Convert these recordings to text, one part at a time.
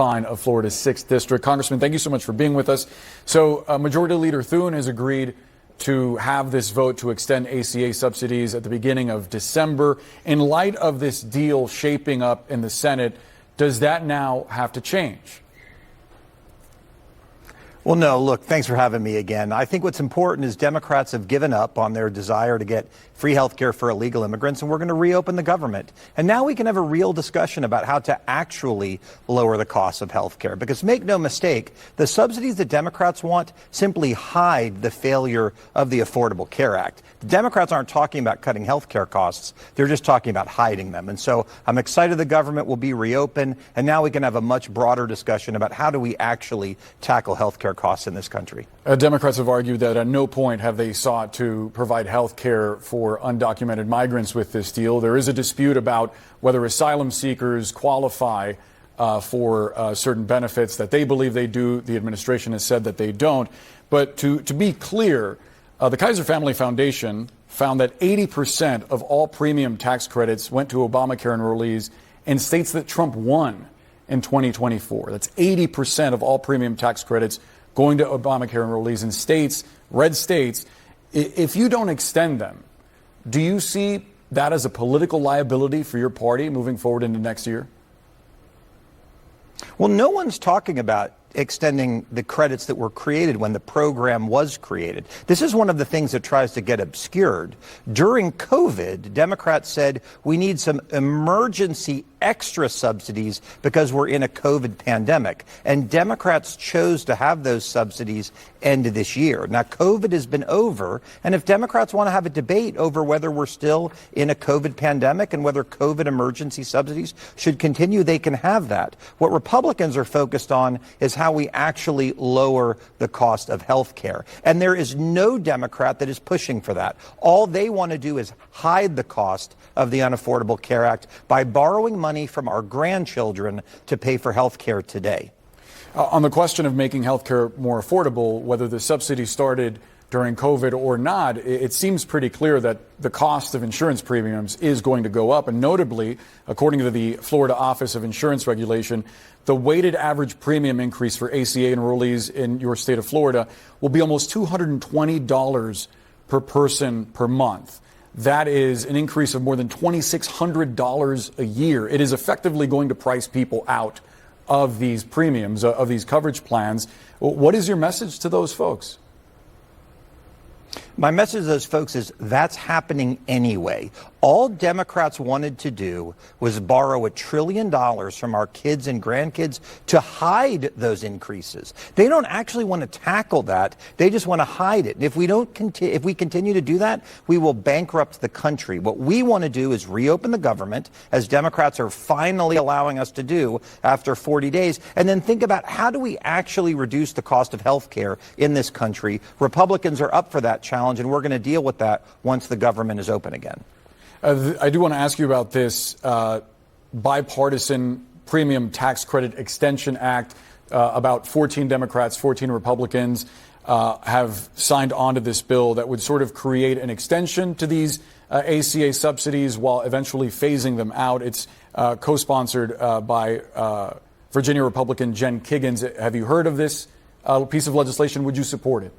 of Florida's 6th District. Congressman, thank you so much for being with us. So Majority Leader Thune has agreed to have this vote to extend ACA subsidies at the beginning of December. In light of this deal shaping up in the Senate, does that now have to change? Well, no, look, thanks for having me again. I think what's important is Democrats have given up on their desire to get free health care for illegal immigrants, and we're going to reopen the government. And now we can have a real discussion about how to actually lower the cost of health care. Because make no mistake, the subsidies that Democrats want simply hide the failure of the Affordable Care Act. The Democrats aren't talking about cutting health care costs. They're just talking about hiding them. And so I'm excited the government will be reopened, and now we can have a much broader discussion about how do we actually tackle health care costs in this country. Democrats have argued that at no point have they sought to provide health care for undocumented migrants with this deal. There is a dispute about whether asylum seekers qualify for certain benefits that they believe they do. The administration has said that they don't. But to be clear, the Kaiser Family Foundation found that 80% of all premium tax credits went to Obamacare enrollees in states that Trump won in 2024. That's 80% of all premium tax credits going to Obamacare enrollees in states, red states. If you don't extend them, do you see that as a political liability for your party moving forward into next year? Well, no one's talking about extending the credits that were created when the program was created. This is one of the things that tries to get obscured. During COVID, Democrats said we need some emergency extra subsidies because we're in a COVID pandemic. And Democrats chose to have those subsidies end of this year. Now, COVID has been over. And if Democrats want to have a debate over whether we're still in a COVID pandemic and whether COVID emergency subsidies should continue, they can have that. What Republicans are focused on is how we actually lower the cost of health care. And there is no Democrat that is pushing for that. All they want to do is hide the cost of the Unaffordable Care Act by borrowing money from our grandchildren to pay for health care today. On the question of making health care more affordable, whether the subsidy started during COVID or not, it seems pretty clear that the cost of insurance premiums is going to go up. And notably, according to the Florida Office of Insurance Regulation, the weighted average premium increase for ACA enrollees in your state of Florida will be almost $220 per person per month. That is an increase of more than $2,600 a year. It is effectively going to price people out of these premiums, of these coverage plans. What is your message to those folks? My message to those folks is that's happening anyway. All Democrats wanted to do was borrow $1 trillion from our kids and grandkids to hide those increases. They don't actually want to tackle that. They just want to hide it. And if we continue to do that, we will bankrupt the country. What we want to do is reopen the government, as Democrats are finally allowing us to do after 40 days, and then think about how do we actually reduce the cost of health care in this country. Republicans are up for that challenge, and we're going to deal with that once the government is open again. I do want to ask you about this bipartisan Premium Tax Credit Extension Act. About 14 Democrats, 14 Republicans have signed on to this bill that would sort of create an extension to these ACA subsidies while eventually phasing them out. It's co-sponsored by Virginia Republican Jen Kiggans. Have you heard of this piece of legislation? Would you support it?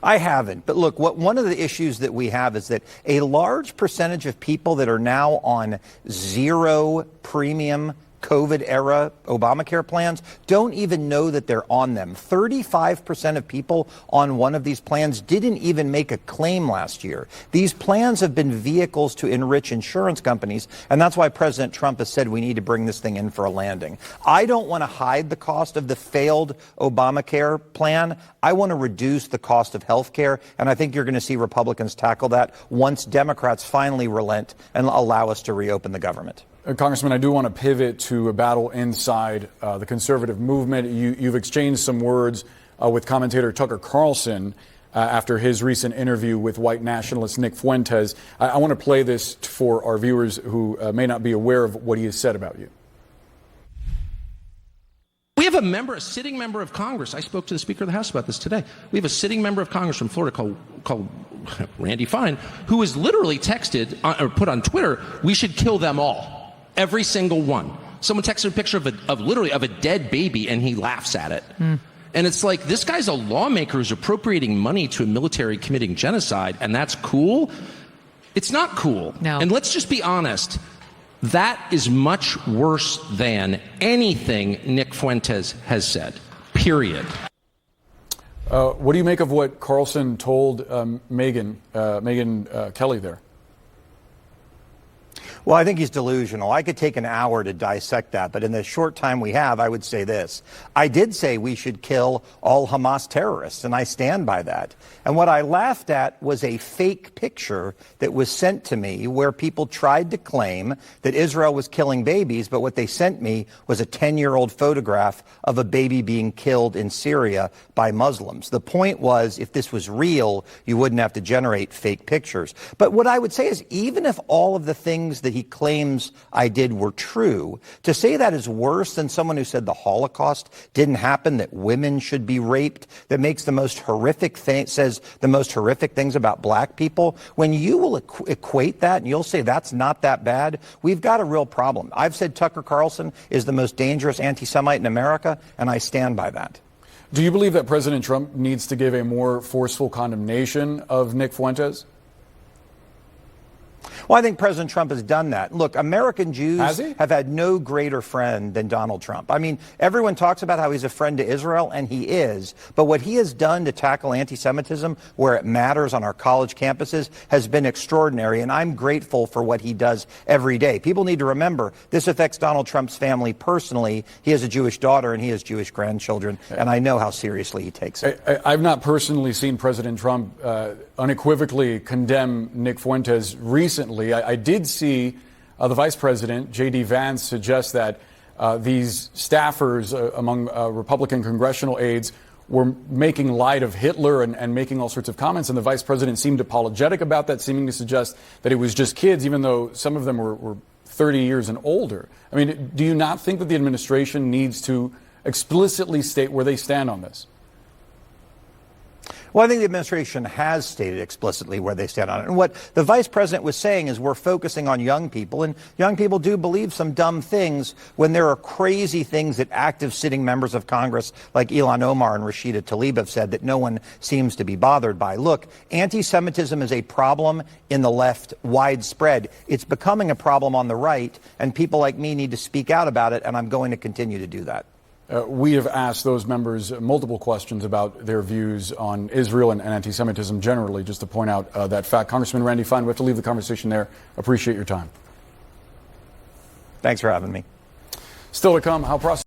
I haven't. But look, one of the issues that we have is that a large percentage of people that are now on zero premium COVID-era Obamacare plans don't even know that they're on them. 35% of people on one of these plans didn't even make a claim last year. These plans have been vehicles to enrich insurance companies, and that's why President Trump has said we need to bring this thing in for a landing. I don't want to hide the cost of the failed Obamacare plan. I want to reduce the cost of health care, and I think you're going to see Republicans tackle that once Democrats finally relent and allow us to reopen the government. Congressman, I do want to pivot to a battle inside the conservative movement. You've exchanged some words with commentator Tucker Carlson after his recent interview with white nationalist Nick Fuentes. I want to play this for our viewers who may not be aware of what he has said about you. We have a sitting member of Congress. I spoke to the Speaker of the House about this today. We have a sitting member of Congress from Florida called Randy Fine, who has literally texted or put on Twitter, we should kill them all. Every single one. Someone texted a picture of literally of a dead baby, and he laughs at it. And it's like, this guy's a lawmaker who's appropriating money to a military committing genocide, and that's cool? It's not cool. No. And let's just be honest. That is much worse than anything Nick Fuentes has said, period. What do you make of what Carlson told Megyn Kelly there? Well, I think he's delusional. I could take an hour to dissect that, but in the short time we have, I would say this. I did say we should kill all Hamas terrorists, and I stand by that. And what I laughed at was a fake picture that was sent to me where people tried to claim that Israel was killing babies, but what they sent me was a 10-year-old photograph of a baby being killed in Syria by Muslims. The point was, if this was real, you wouldn't have to generate fake pictures. But what I would say is, even if all of the things that he claims I did were true, to say that is worse than someone who said the Holocaust didn't happen, that women should be raped, that makes the most horrific thing, says the most horrific things about black people. When you will equate that and you'll say that's not that bad, we've got a real problem. I've said Tucker Carlson is the most dangerous anti-Semite in America, and I stand by that. Do you believe that President Trump needs to give a more forceful condemnation of Nick Fuentes? Well, I think President Trump has done that. Look, American Jews have had no greater friend than Donald Trump. I mean, everyone talks about how he's a friend to Israel, and he is. But what he has done to tackle anti-Semitism where it matters on our college campuses has been extraordinary, and I'm grateful for what he does every day. People need to remember this affects Donald Trump's family personally. He has a Jewish daughter, and he has Jewish grandchildren, and I know how seriously he takes it. I've not personally seen President Trump unequivocally condemn Nick Fuentes recently. I did see the Vice President, J.D. Vance, suggest that these staffers among Republican congressional aides were making light of Hitler and making all sorts of comments, and the Vice President seemed apologetic about that, seeming to suggest that it was just kids, even though some of them were 30 years and older. I mean, do you not think that the administration needs to explicitly state where they stand on this? Well, I think the administration has stated explicitly where they stand on it. And what the vice president was saying is we're focusing on young people, and young people do believe some dumb things when there are crazy things that active sitting members of Congress like Ilhan Omar and Rashida Tlaib have said that no one seems to be bothered by. Look, anti-Semitism is a problem in the left widespread. It's becoming a problem on the right, and people like me need to speak out about it, and I'm going to continue to do that. We have asked those members multiple questions about their views on Israel and anti-Semitism generally, just to point out that fact. Congressman Randy Fine, we have to leave the conversation there. Appreciate your time. Thanks for having me. Still to come, how prosecutors